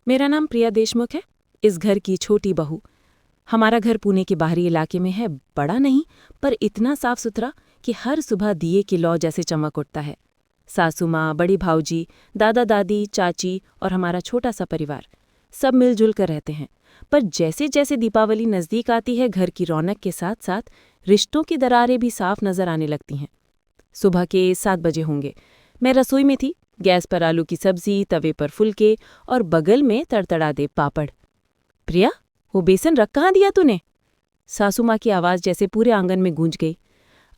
मेरा नाम प्रिया देशमुख है, इस घर की छोटी बहू। हमारा घर पुणे के बाहरी इलाके में है, बड़ा नहीं पर इतना साफ सुथरा कि हर सुबह दिए की लौ जैसे चमक उठता है। सासू माँ, बड़ी भाऊजी, दादा दादी, चाची और हमारा छोटा सा परिवार सब मिलजुल कर रहते हैं। पर जैसे जैसे दीपावली नज़दीक आती है, घर की रौनक के साथ साथ रिश्तों की दरारें भी साफ नजर आने लगती हैं। सुबह के 7 बजे होंगे। मैं रसोई में थी, गैस पर आलू की सब्जी, तवे पर फुलके और बगल में तड़तड़ाते पापड़। प्रिया, वो बेसन रख कहाँ दिया तूने? सासू माँ की आवाज़ जैसे पूरे आंगन में गूंज गई।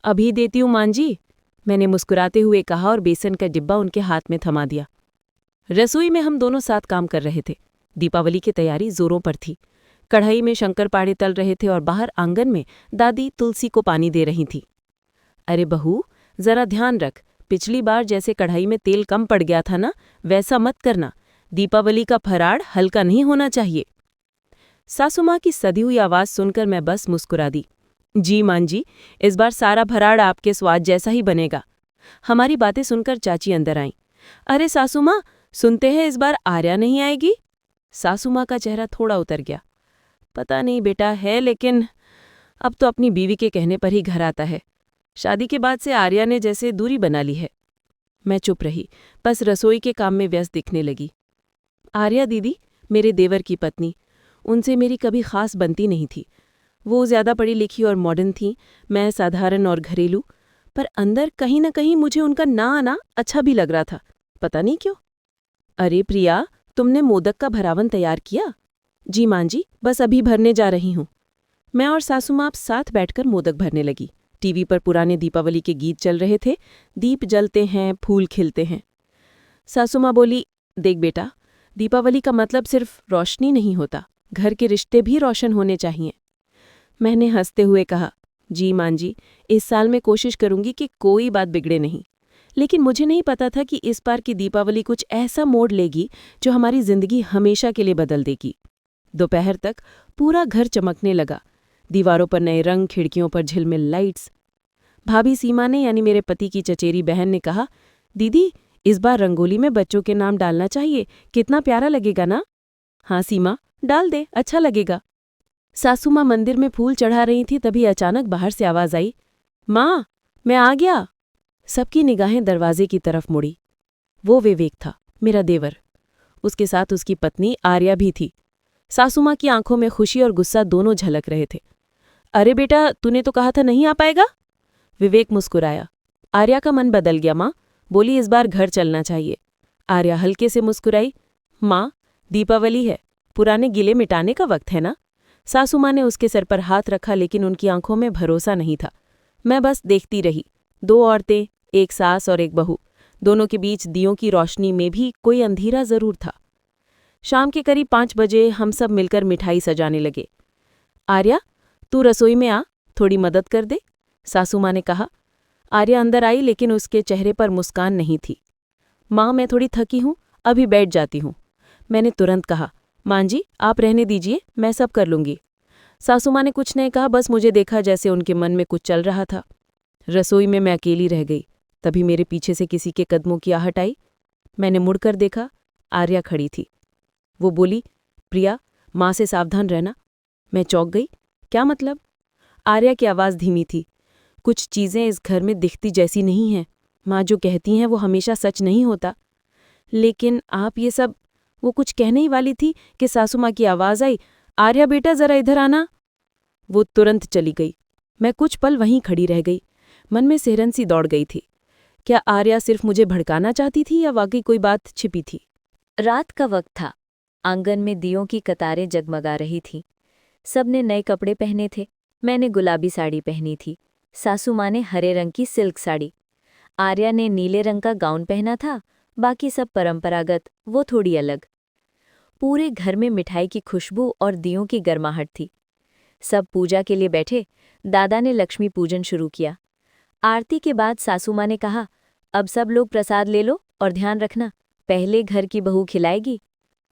अभी देती हूँ मां जी, मैंने मुस्कुराते हुए कहा और बेसन का डिब्बा उनके हाथ में थमा दिया। रसोई में हम दोनों साथ काम कर रहे थे। दीपावली की तैयारी जोरों पर थी। कढ़ाई में शंकरपाड़े तल रहे थे और बाहर आंगन में दादी तुलसी को पानी दे रही थी। अरे बहू, जरा ध्यान रख, पिछली बार जैसे कढ़ाई में तेल कम पड़ गया था ना, वैसा मत करना। दीपावली का फराड़ हल्का नहीं होना चाहिए। सासू माँ की सधी हुई आवाज़ सुनकर मैं बस मुस्कुरा दी। जी मां जी, इस बार सारा फराड़ आपके स्वाद जैसा ही बनेगा। हमारी बातें सुनकर चाची अंदर आईं। अरे सासू माँ, सुनते हैं इस बार आर्या नहीं आएगी? सासू माँ का चेहरा थोड़ा उतर गया। पता नहीं बेटा, है लेकिन अब तो अपनी बीवी के कहने पर ही घर आता है। शादी के बाद से आर्या ने जैसे दूरी बना ली है। मैं चुप रही, बस रसोई के काम में व्यस्त दिखने लगी। आर्या दीदी, मेरे देवर की पत्नी, उनसे मेरी कभी खास बनती नहीं थी। वो ज़्यादा पढ़ी लिखी और मॉडर्न थी, मैं साधारण और घरेलू। पर अंदर कहीं न कहीं मुझे उनका ना आना अच्छा भी लग रहा था, पता नहीं क्यों। अरे प्रिया, तुमने मोदक का भरावन तैयार किया? जी मां जी, बस अभी भरने जा रही हूँ। मैं और सासू माँ साथ बैठकर मोदक भरने लगी। टीवी पर पुराने दीपावली के गीत चल रहे थे। दीप जलते हैं, फूल खिलते हैं। सासू माँ बोली, देख बेटा, दीपावली का मतलब सिर्फ रोशनी नहीं होता, घर के रिश्ते भी रोशन होने चाहिए। मैंने हंसते हुए कहा, जी मां जी, इस साल मैं कोशिश करूंगी कि कोई बात बिगड़े नहीं। लेकिन मुझे नहीं पता था कि इस बार की दीपावली कुछ ऐसा मोड़ लेगी जो हमारी जिंदगी हमेशा के लिए बदल देगी। दोपहर तक पूरा घर चमकने लगा। दीवारों पर नए रंग, खिड़कियों पर झिलमिल लाइट्स। भाभी सीमा ने, यानी मेरे पति की चचेरी बहन ने कहा, दीदी, इस बार रंगोली में बच्चों के नाम डालना चाहिए, कितना प्यारा लगेगा ना? हाँ सीमा, डाल दे, अच्छा लगेगा। सासू माँ मंदिर में फूल चढ़ा रही थी, तभी अचानक बाहर से आवाज आई, माँ, मैं आ गया। सबकी निगाहें दरवाजे की तरफ मुड़ी। वो विवेक था, मेरा देवर। उसके साथ उसकी पत्नी आर्या भी थी। सासू माँ की आंखों में खुशी और गुस्सा दोनों झलक रहे थे। अरे बेटा, तूने तो कहा था नहीं आ पाएगा? विवेक मुस्कुराया। आर्या का मन बदल गया। माँ बोली, इस बार घर चलना चाहिए। आर्या हल्के से मुस्कुराई। माँ, दीपावली है, पुराने गिले मिटाने का वक्त है ना? सासू माँ ने उसके सर पर हाथ रखा, लेकिन उनकी आंखों में भरोसा नहीं था। मैं बस देखती रही। 2 औरतें, एक सास और एक बहू, दोनों के बीच दियों की रोशनी में भी कोई अंधेरा जरूर था। शाम के करीब 5 बजे हम सब मिलकर मिठाई सजाने लगे। आर्या, तू रसोई में आ, थोड़ी मदद कर दे, सासू माँ ने कहा। आर्या अंदर आई, लेकिन उसके चेहरे पर मुस्कान नहीं थी। माँ, मैं थोड़ी थकी हूँ, अभी बैठ जाती हूँ, मैंने तुरंत कहा। माँ जी, आप रहने दीजिए, मैं सब कर लूँगी। सासू माँ ने कुछ नहीं कहा, बस मुझे देखा जैसे उनके मन में कुछ चल रहा था। रसोई में मैं अकेली रह गई। तभी मेरे पीछे से किसी के कदमों की आहट आई। मैंने मुड़कर देखा, आर्या खड़ी थी। वो बोली, प्रिया, माँ से सावधान रहना। मैं चौंक गई। क्या मतलब? आर्या की आवाज़ धीमी थी। कुछ चीज़ें इस घर में दिखती जैसी नहीं हैं। माँ जो कहती हैं वो हमेशा सच नहीं होता। लेकिन आप ये सब... वो कुछ कहने ही वाली थी कि सासू माँ की आवाज़ आई, आर्या बेटा, जरा इधर आना। वो तुरंत चली गई। मैं कुछ पल वहीं खड़ी रह गई। मन में सिहरन सी दौड़ गई थी। क्या आर्या सिर्फ मुझे भड़काना चाहती थी या वाकई कोई बात छिपी थी? रात का वक्त था। आंगन में दियों की कतारें जगमगा रही थीं। सबने नए कपड़े पहने थे। मैंने गुलाबी साड़ी पहनी थी, सासू माँ ने हरे रंग की सिल्क साड़ी, आर्या ने नीले रंग का गाउन पहना था। बाकी सब परंपरागत, वो थोड़ी अलग। पूरे घर में मिठाई की खुशबू और दियों की गर्माहट थी। सब पूजा के लिए बैठे। दादा ने लक्ष्मी पूजन शुरू किया। आरती के बाद सासू माँ ने कहा, अब सब लोग प्रसाद ले लो और ध्यान रखना, पहले घर की बहू खिलाएगी।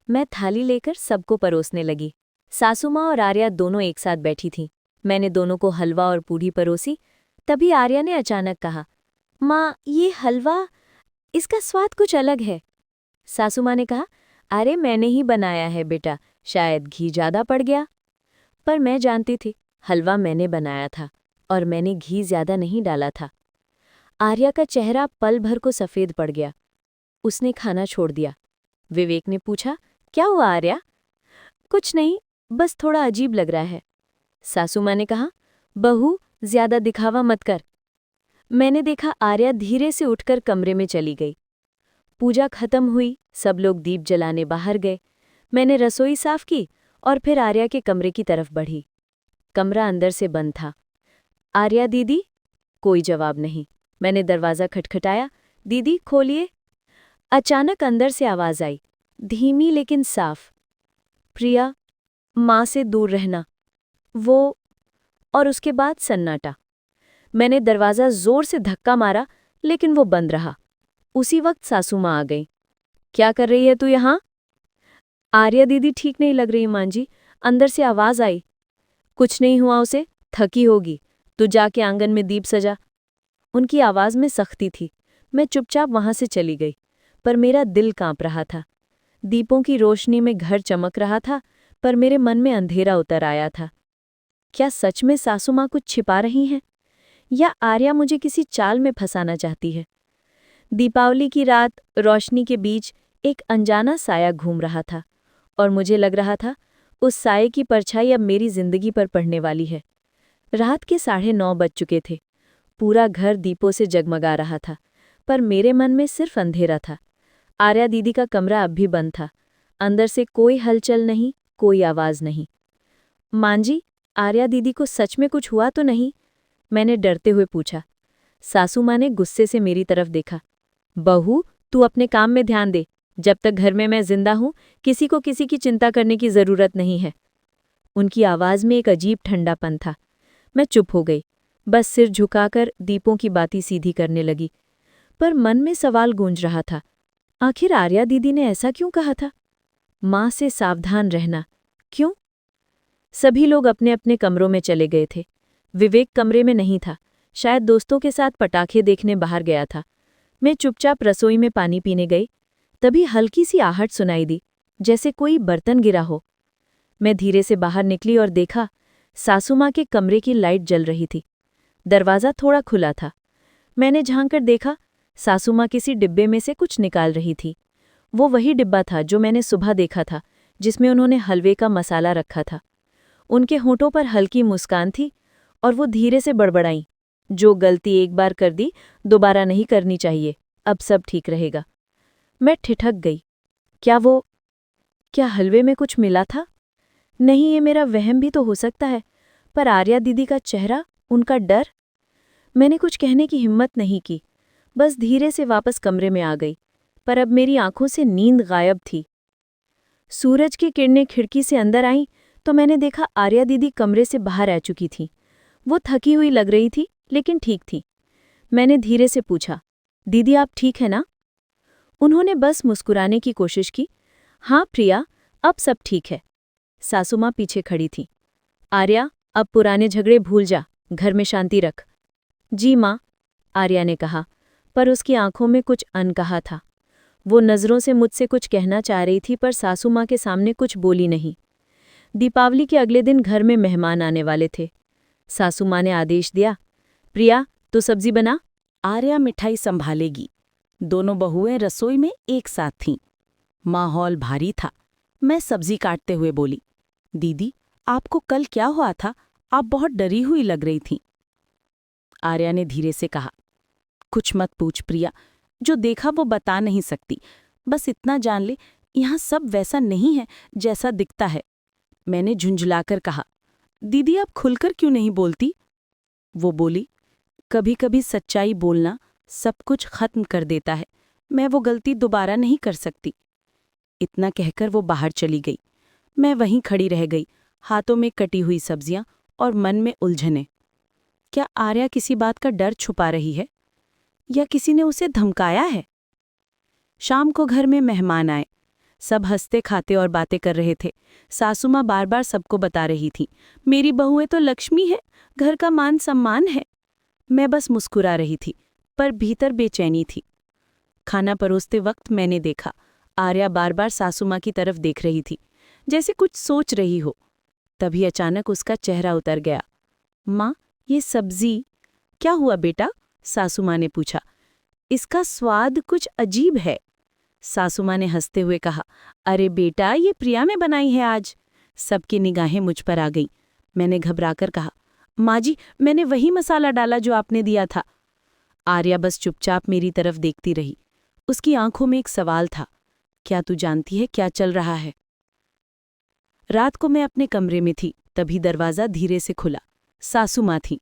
मैं थाली लेकर सबको परोसने लगी। सासू माँ और आर्या दोनों एक साथ बैठी थीं। मैंने दोनों को हलवा और पूड़ी परोसी। तभी आर्या ने अचानक कहा, माँ, ये हलवा, इसका स्वाद कुछ अलग है। सासू माँ ने कहा, अरे मैंने ही बनाया है बेटा, शायद घी ज़्यादा पड़ गया। पर मैं जानती थी हलवा मैंने बनाया था और मैंने घी ज़्यादा नहीं डाला था। आर्या का चेहरा पल भर को सफ़ेद पड़ गया। उसने खाना छोड़ दिया। विवेक ने पूछा, क्या हुआ आर्या? कुछ नहीं, बस थोड़ा अजीब लग रहा है। सासू माँ ने कहा, बहू ज्यादा दिखावा मत कर। मैंने देखा आर्या धीरे से उठकर कमरे में चली गई। पूजा खत्म हुई, सब लोग दीप जलाने बाहर गए। मैंने रसोई साफ की और फिर आर्या के कमरे की तरफ बढ़ी। कमरा अंदर से बंद था। आर्या दीदी? कोई जवाब नहीं। मैंने दरवाज़ा खटखटाया, दीदी खोलिए। अचानक अंदर से आवाज़ आई, धीमी लेकिन साफ, प्रिया, माँ से दूर रहना। वो, और उसके बाद सन्नाटा। मैंने दरवाज़ा जोर से धक्का मारा, लेकिन वो बंद रहा। उसी वक्त सासू माँ आ गई। क्या कर रही है तू यहाँ? आर्या दीदी ठीक नहीं लग रही माँ जी, अंदर से आवाज़ आई। कुछ नहीं हुआ उसे, थकी होगी। तू जाके आंगन में दीप सजा। उनकी आवाज़ में सख्ती थी। मैं चुपचाप वहां से चली गई, पर मेरा दिल कांप रहा था। दीपों की रोशनी में घर चमक रहा था, पर मेरे मन में अंधेरा उतर आया था। क्या सच में सासू माँ कुछ छिपा रही हैं? या आर्या मुझे किसी चाल में फंसाना चाहती है? दीपावली की रात रोशनी के बीच एक अनजाना साया घूम रहा था, और मुझे लग रहा था उस साये की परछाई अब मेरी जिंदगी पर पड़ने वाली है। रात के 9:30 बज चुके थे। पूरा घर दीपों से जगमगा रहा था, पर मेरे मन में सिर्फ अंधेरा था। आर्या दीदी का कमरा अब भी बंद था। अंदर से कोई हलचल नहीं, कोई आवाज नहीं। मां जी, आर्या दीदी को सच में कुछ हुआ तो नहीं? मैंने डरते हुए पूछा। सासू माँ ने गुस्से से मेरी तरफ देखा। बहू, तू अपने काम में ध्यान दे। जब तक घर में मैं जिंदा हूं, किसी को किसी की चिंता करने की जरूरत नहीं है। उनकी आवाज में एक अजीब ठंडापन था। मैं चुप हो गई, बस सिर झुकाकर दीपों की बाती सीधी करने लगी। पर मन में सवाल गूंज रहा था, आखिर आर्या दीदी ने ऐसा क्यों कहा था? माँ से सावधान रहना, क्यों? सभी लोग अपने अपने कमरों में चले गए थे। विवेक कमरे में नहीं था, शायद दोस्तों के साथ पटाखे देखने बाहर गया था। मैं चुपचाप रसोई में पानी पीने गई। तभी हल्की सी आहट सुनाई दी, जैसे कोई बर्तन गिरा हो। मैं धीरे से बाहर निकली और देखा, सासू माँ के कमरे की लाइट जल रही थी। दरवाज़ा थोड़ा खुला था। मैंने झांककर देखा, सासू माँ किसी डिब्बे में से कुछ निकाल रही थी। वो वही डिब्बा था जो मैंने सुबह देखा था, जिसमें उन्होंने हलवे का मसाला रखा था। उनके होठों पर हल्की मुस्कान थी, और वो धीरे से बड़बड़ाईं, जो गलती एक बार कर दी, दोबारा नहीं करनी चाहिए, अब सब ठीक रहेगा। मैं ठिठक गई। क्या हलवे में कुछ मिला था? नहीं, ये मेरा वहम भी तो हो सकता है, पर आर्या दीदी का चेहरा, उनका डर। मैंने कुछ कहने की हिम्मत नहीं की, बस धीरे से वापस कमरे में आ गई। पर अब मेरी आंखों से नींद गायब थी। सूरज की किरणें खिड़की से अंदर आईं तो मैंने देखा आर्या दीदी कमरे से बाहर आ चुकी थी। वो थकी हुई लग रही थी, लेकिन ठीक थी। मैंने धीरे से पूछा, दीदी आप ठीक है ना? उन्होंने बस मुस्कुराने की कोशिश की। हाँ प्रिया, अब सब ठीक है। सासू माँ पीछे खड़ी थी। आर्या, अब पुराने झगड़े भूल जा, घर में शांति रख। जी माँ, आर्या ने कहा, पर उसकी आंखों में कुछ अनकहा था। वो नज़रों से मुझसे कुछ कहना चाह रही थी, पर सासू माँ के सामने कुछ बोली नहीं। दीपावली के अगले दिन घर में मेहमान आने वाले थे। सासू माँ ने आदेश दिया, प्रिया तू सब्जी बना। आर्या मिठाई संभालेगी। दोनों बहुएं रसोई में एक साथ थीं। माहौल भारी था। मैं सब्जी काटते हुए बोली, दीदी आपको कल क्या हुआ था? आप बहुत डरी हुई लग रही थीं। आर्या ने धीरे से कहा, कुछ मत पूछ प्रिया, जो देखा वो बता नहीं सकती। बस इतना जान ले, यहाँ सब वैसा नहीं है जैसा दिखता है। मैंने झुंझलाकर कहा, दीदी आप खुलकर क्यों नहीं बोलती? वो बोली, कभी कभी सच्चाई बोलना सब कुछ खत्म कर देता है। मैं वो गलती दोबारा नहीं कर सकती। इतना कहकर वो बाहर चली गई। मैं वहीं खड़ी रह गई, हाथों में कटी हुई सब्जियां और मन में उलझने। क्या आर्या किसी बात का डर छुपा रही है, या किसी ने उसे धमकाया है? शाम को घर में मेहमान आए। सब हंसते खाते और बातें कर रहे थे। सासू माँ बार बार सबको बता रही थी, मेरी बहुएं तो लक्ष्मी है, घर का मान सम्मान है। मैं बस मुस्कुरा रही थी, पर भीतर बेचैनी थी। खाना परोसते वक्त मैंने देखा, आर्या बार बार सासू माँ की तरफ देख रही थी, जैसे कुछ सोच रही हो। तभी अचानक उसका चेहरा उतर गया। माँ, ये सब्जी क्या हुआ बेटा? सासू माँ ने पूछा। इसका स्वाद कुछ अजीब है। सासू माँ ने हंसते हुए कहा, अरे बेटा, ये प्रिया ने बनाई है आज। सबकी निगाहें मुझ पर आ गईं। मैंने घबराकर कहा, माँ जी, मैंने वही मसाला डाला जो आपने दिया था। आर्या बस चुपचाप मेरी तरफ देखती रही। उसकी आंखों में एक सवाल था, क्या तू जानती है क्या चल रहा है? रात को मैं अपने कमरे में थी, तभी दरवाज़ा धीरे से खुला। सासू माँ थी।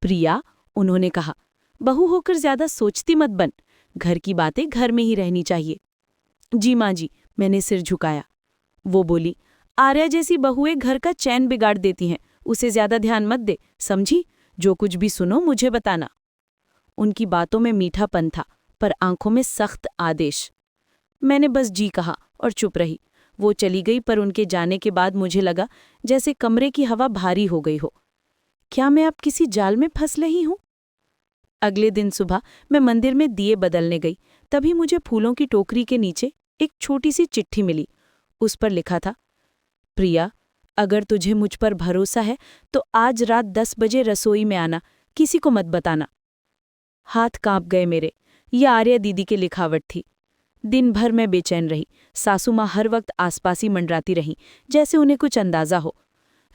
प्रिया, उन्होंने कहा, बहू होकर ज्यादा सोचती मत बन, घर की बातें घर में ही रहनी चाहिए। जी माँ जी, मैंने सिर झुकाया। वो बोली, आर्या जैसी बहुएं घर का चैन बिगाड़ देती हैं, उसे ज्यादा ध्यान मत दे, समझी? जो कुछ भी सुनो मुझे बताना। उनकी बातों में मीठापन था, पर आंखों में सख्त आदेश। मैंने बस जी कहा और चुप रही। वो चली गई, पर उनके जाने के बाद मुझे लगा जैसे कमरे की हवा भारी हो गई हो। क्या मैं अब किसी जाल में फंस रही हूं? अगले दिन सुबह मैं मंदिर में दिए बदलने गई, तभी मुझे फूलों की टोकरी के नीचे एक छोटी सी चिट्ठी मिली। उस पर लिखा था, प्रिया, अगर तुझे मुझ पर भरोसा है तो आज रात 10 बजे रसोई में आना, किसी को मत बताना। हाथ कांप गए मेरे। ये आर्या दीदी की लिखावट थी। दिन भर मैं बेचैन रही। सासू माँ हर वक्त आसपास ही मंडराती रहीं, जैसे उन्हें कुछ अंदाजा हो।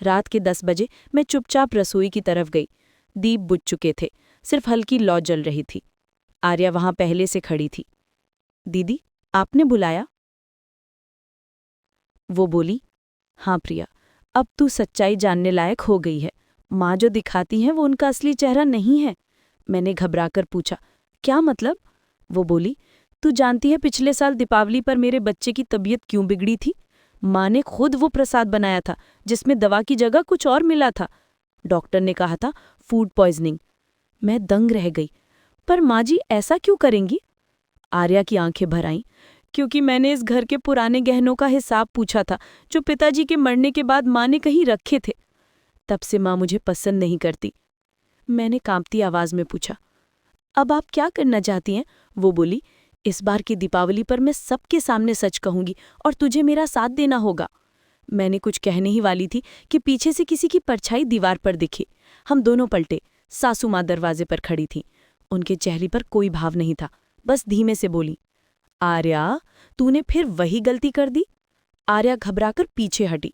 रात के 10 बजे मैं चुपचाप रसोई की तरफ गई। दीप बुझ चुके थे, सिर्फ हल्की लौ जल रही थी। आर्या वहां पहले से खड़ी थी। दीदी, आपने बुलाया? वो बोली, हाँ प्रिया, अब तू सच्चाई जानने लायक हो गई है। माँ जो दिखाती हैं वो उनका असली चेहरा नहीं है। मैंने घबराकर पूछा, क्या मतलब? वो बोली, तू जानती है पिछले साल दीपावली पर मेरे बच्चे की तबीयत क्यों बिगड़ी थी? माँ ने खुद वो प्रसाद बनाया था जिसमें दवा की जगह कुछ और मिला था। डॉक्टर ने कहा था फूड पॉइजनिंग। मैं दंग रह गई। पर माँ जी ऐसा क्यों करेंगी? आर्या की आंखें भर आईं, क्योंकि मैंने इस घर के पुराने गहनों का हिसाब पूछा था जो पिताजी के मरने के बाद माँ ने कहीं रखे थे। तब से माँ मुझे पसंद नहीं करती। मैंने कांपती आवाज में पूछा, अब आप क्या करना चाहती हैं? वो बोली, इस बार की दीपावली पर मैं सबके सामने सच कहूंगी और तुझे मेरा साथ देना होगा। मैंने कुछ कहने ही वाली थी कि पीछे से किसी की परछाई दीवार पर दिखी। हम दोनों पलटे। सासू माँ दरवाजे पर खड़ी थी। उनके चेहरे पर कोई भाव नहीं था, बस धीमे से बोली, आर्या, तूने फिर वही गलती कर दी? आर्या घबराकर पीछे हटी।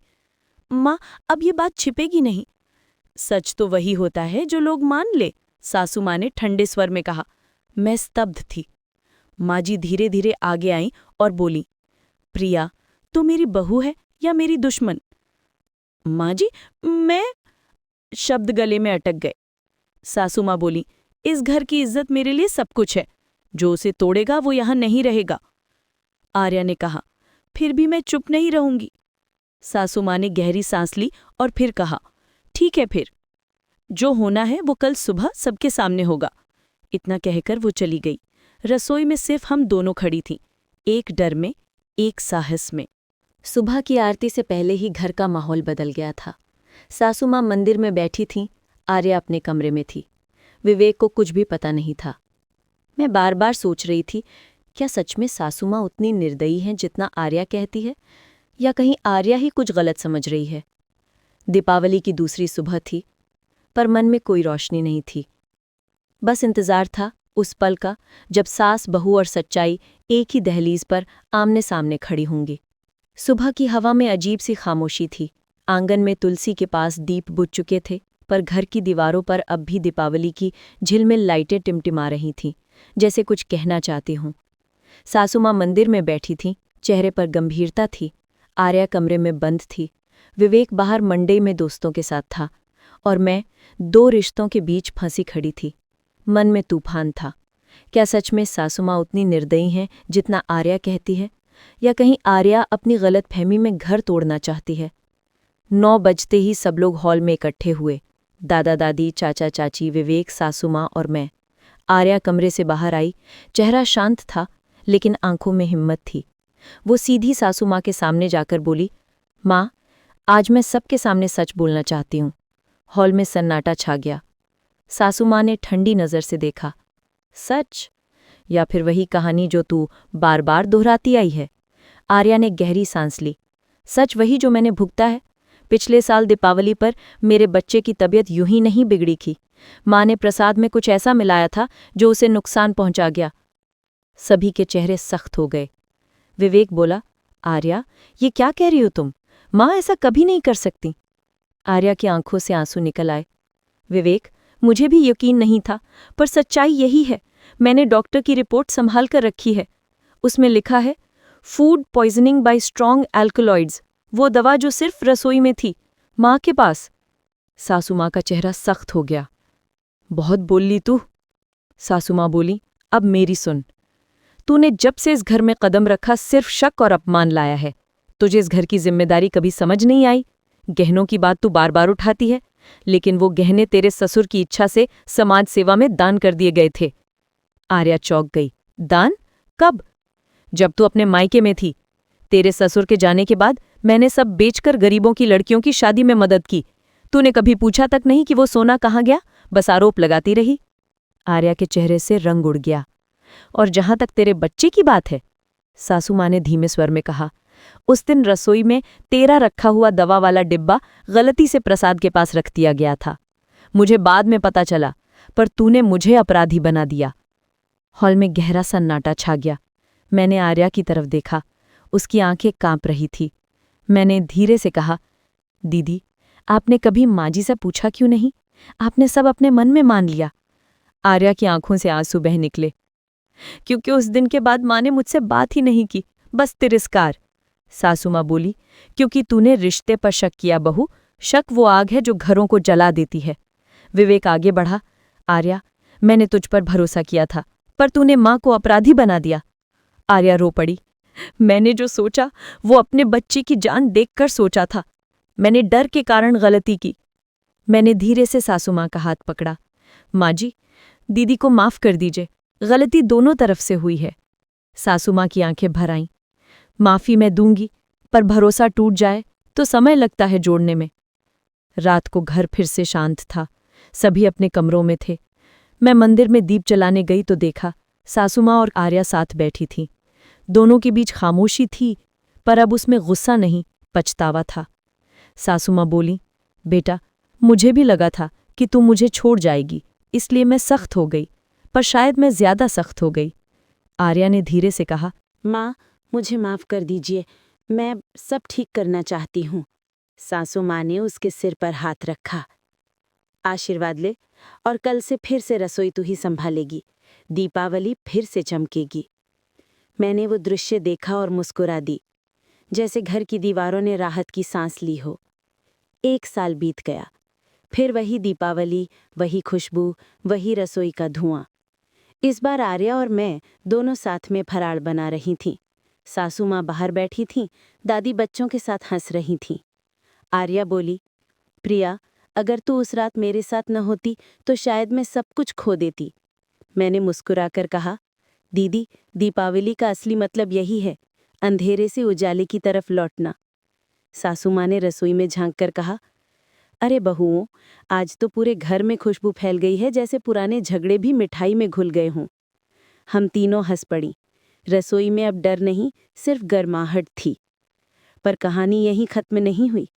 माँ, अब ये बात छिपेगी नहीं। सच तो वही होता है जो लोग मान ले, सासू माँ ने ठंडे स्वर में कहा। मैं स्तब्ध थी। माँ जी धीरे धीरे आगे आईं और बोली, प्रिया, तू मेरी बहू है या मेरी दुश्मन? माँ जी, मैं शब्द गले में अटक गए। सासू माँ बोली, इस घर की इज्जत मेरे लिए सब कुछ है। जो उसे तोड़ेगा वो यहां नहीं रहेगा। आर्या ने कहा, फिर भी मैं चुप नहीं रहूंगी। सासू माँ ने गहरी सांस ली और फिर कहा, ठीक है, फिर जो होना है वो कल सुबह सबके सामने होगा। इतना कहकर वो चली गई। रसोई में सिर्फ हम दोनों खड़ी थीं, एक डर में, एक साहस में। सुबह की आरती से पहले ही घर का माहौल बदल गया था। सासू माँ मंदिर में बैठी थीं, आर्या अपने कमरे में थी। विवेक को कुछ भी पता नहीं था। मैं बार बार सोच रही थी, क्या सच में सासू माँ उतनी निर्दयी हैं जितना आर्या कहती है, या कहीं आर्या ही कुछ गलत समझ रही है? दीपावली की दूसरी सुबह थी, पर मन में कोई रोशनी नहीं थी। बस इंतजार था उस पल का जब सास, बहू और सच्चाई एक ही दहलीज पर आमने सामने खड़ी होंगी। सुबह की हवा में अजीब सी खामोशी थी। आंगन में तुलसी के पास दीप बुझ चुके थे, पर घर की दीवारों पर अब भी दीपावली की झिलमिल लाइटें टिमटिमा रही थीं, जैसे कुछ कहना चाहती हूँ। सासू माँ मंदिर में बैठी थीं, चेहरे पर गंभीरता थी। आर्या कमरे में बंद थी। विवेक बाहर मंडे में दोस्तों के साथ था, और मैं दो रिश्तों के बीच फंसी खड़ी थी। मन में तूफान था। क्या सच में सासू माँ उतनी निर्दयी हैं जितना आर्या कहती है, या कहीं आर्या अपनी गलतफहमी में घर तोड़ना चाहती है? 9 बजते ही सब लोग हॉल में इकट्ठे हुए। दादा दादी, चाचा चाची, विवेक, सासू माँ और मैं। आर्या कमरे से बाहर आई। चेहरा शांत था, लेकिन आंखों में हिम्मत थी। वो सीधी सासू माँ के सामने जाकर बोली, माँ, आज मैं सबके सामने सच बोलना चाहती हूँ। हॉल में सन्नाटा छा गया। सासू माँ ने ठंडी नज़र से देखा। सच? या फिर वही कहानी जो तू बार बार दोहराती आई है? आर्या ने गहरी सांस ली। सच वही जो मैंने भुगता है। पिछले साल दीपावली पर मेरे बच्चे की तबीयत यूं ही नहीं बिगड़ी थी। माँ ने प्रसाद में कुछ ऐसा मिलाया था जो उसे नुकसान पहुंचा गया। सभी के चेहरे सख्त हो गए। विवेक बोला, आर्या, ये क्या कह रही हो तुम? माँ ऐसा कभी नहीं कर सकती। आर्या की आंखों से आंसू निकल आए। विवेक, मुझे भी यकीन नहीं था, पर सच्चाई यही है। मैंने डॉक्टर की रिपोर्ट संभाल कर रखी है। उसमें लिखा है food poisoning bye strong alkaloids, वो दवा जो सिर्फ रसोई में थी, माँ के पास। सासू माँ का चेहरा सख्त हो गया। बहुत बोल ली तू। सासू माँ बोली, अब मेरी सुन। तूने जब से इस घर में कदम रखा सिर्फ शक और अपमान लाया है। तुझे इस घर की जिम्मेदारी कभी समझ नहीं आई। गहनों की बात तू बार बार उठाती है, लेकिन वो गहने तेरे ससुर की इच्छा से समाज सेवा में दान कर दिए गए थे। आर्या चौंक गई। दान? कब? जब तू अपने मायके में थी। तेरे ससुर के जाने के बाद मैंने सब बेचकर गरीबों की लड़कियों की शादी में मदद की। तूने कभी पूछा तक नहीं कि वो सोना कहाँ गया, बस आरोप लगाती रही। आर्या के चेहरे से रंग उड़ गया। और जहां तक तेरे बच्चे की बात है, सासू माँ ने धीमे स्वर में कहा, उस दिन रसोई में तेरा रखा हुआ दवा वाला डिब्बा गलती से प्रसाद के पास रख दिया गया था। मुझे बाद में पता चला, पर तूने मुझे अपराधी बना दिया। हॉल में गहरा सन्नाटा छा गया। मैंने आर्या की तरफ देखा। उसकी आंखें कांप रही थी। मैंने धीरे से कहा, दीदी, आपने कभी माँ जी से पूछा क्यों नहीं? आपने सब अपने मन में मान लिया। आर्या की आंखों से आंसू बह निकले। क्योंकि उस दिन के बाद माँ ने मुझसे बात ही नहीं की, बस तिरस्कार। सासू माँ बोली, क्योंकि तूने रिश्ते पर शक किया बहू। शक वो आग है जो घरों को जला देती है। विवेक आगे बढ़ा, आर्या, मैंने तुझ पर भरोसा किया था, पर तूने माँ को अपराधी बना दिया। आर्या रो पड़ी। मैंने जो सोचा वो अपने बच्चे की जान देखकर सोचा था। मैंने डर के कारण गलती की। मैंने धीरे से सासू माँ का हाथ पकड़ा। माँ जी, दीदी को माफ कर दीजिए, गलती दोनों तरफ से हुई है। सासू माँ की आंखें भर आईं। माफी मैं दूंगी, पर भरोसा टूट जाए तो समय लगता है जोड़ने में। रात को घर फिर से शांत था। सभी अपने कमरों में थे। मैं मंदिर में दीप जलाने गई तो देखा सासू माँ और आर्या साथ बैठी थीं। दोनों के बीच खामोशी थी, पर अब उसमें गुस्सा नहीं, पछतावा था। सासू माँ बोली, बेटा, मुझे भी लगा था कि तू मुझे छोड़ जाएगी, इसलिए मैं सख्त हो गई, पर शायद मैं ज्यादा सख्त हो गई। आर्या ने धीरे से कहा, माँ, मुझे माफ कर दीजिए, मैं सब ठीक करना चाहती हूँ। सासू माँ ने उसके सिर पर हाथ रखा। आशीर्वाद ले, और कल से फिर से रसोई तू ही संभालेगी। दीपावली फिर से चमकेगी। मैंने वो दृश्य देखा और मुस्कुरा दी, जैसे घर की दीवारों ने राहत की सांस ली हो। 1 साल बीत गया, फिर वही दीपावली, वही खुशबू, वही रसोई का धुआं। इस बार आर्या और मैं दोनों साथ में फराळ बना रही थीं। सासू माँ बाहर बैठी थीं, दादी बच्चों के साथ हंस रही थीं। आर्या बोली, प्रिया, अगर तू उस रात मेरे साथ न होती तो शायद मैं सब कुछ खो देती। मैंने मुस्कुराकर कहा, दीदी, दीपावली का असली मतलब यही है, अंधेरे से उजाले की तरफ लौटना। सासू माँ ने रसोई में झांक कर कहा, अरे बहुओं, आज तो पूरे घर में खुशबू फैल गई है, जैसे पुराने झगड़े भी मिठाई में घुल गए हों। हम तीनों हंस पड़ी। रसोई में अब डर नहीं, सिर्फ गर्माहट थी। पर कहानी यहीं खत्म नहीं हुई।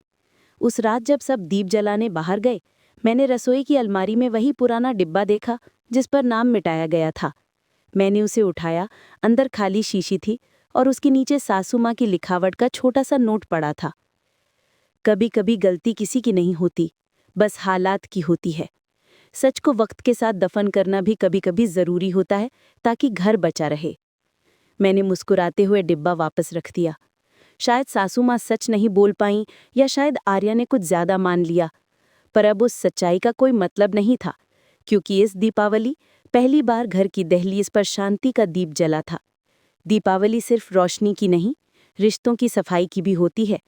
उस रात जब सब दीप जलाने बाहर गए, मैंने रसोई की अलमारी में वही पुराना डिब्बा देखा जिस पर नाम मिटाया गया था। मैंने उसे उठाया। अंदर खाली शीशी थी और उसके नीचे सासू माँ की लिखावट का छोटा सा नोट पड़ा था। कभी कभी गलती किसी की नहीं होती, बस हालात की होती है। सच को वक्त के साथ दफन करना भी कभी कभी जरूरी होता है, ताकि घर बचा रहे। मैंने मुस्कुराते हुए डिब्बा वापस रख दिया। शायद सासू माँ सच नहीं बोल पाईं, या शायद आर्या ने कुछ ज्यादा मान लिया, पर अब उस सच्चाई का कोई मतलब नहीं था, क्योंकि इस दीपावली पहली बार घर की दहलीज पर शांति का दीप जला था। दीपावली सिर्फ रोशनी की नहीं, रिश्तों की सफाई की भी होती है।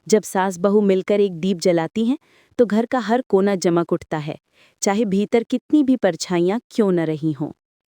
जब सास बहू मिलकर एक दीप जलाती हैं तो घर का हर कोना चमक उठता है, चाहे भीतर कितनी भी परछाइयां क्यों न रही हों।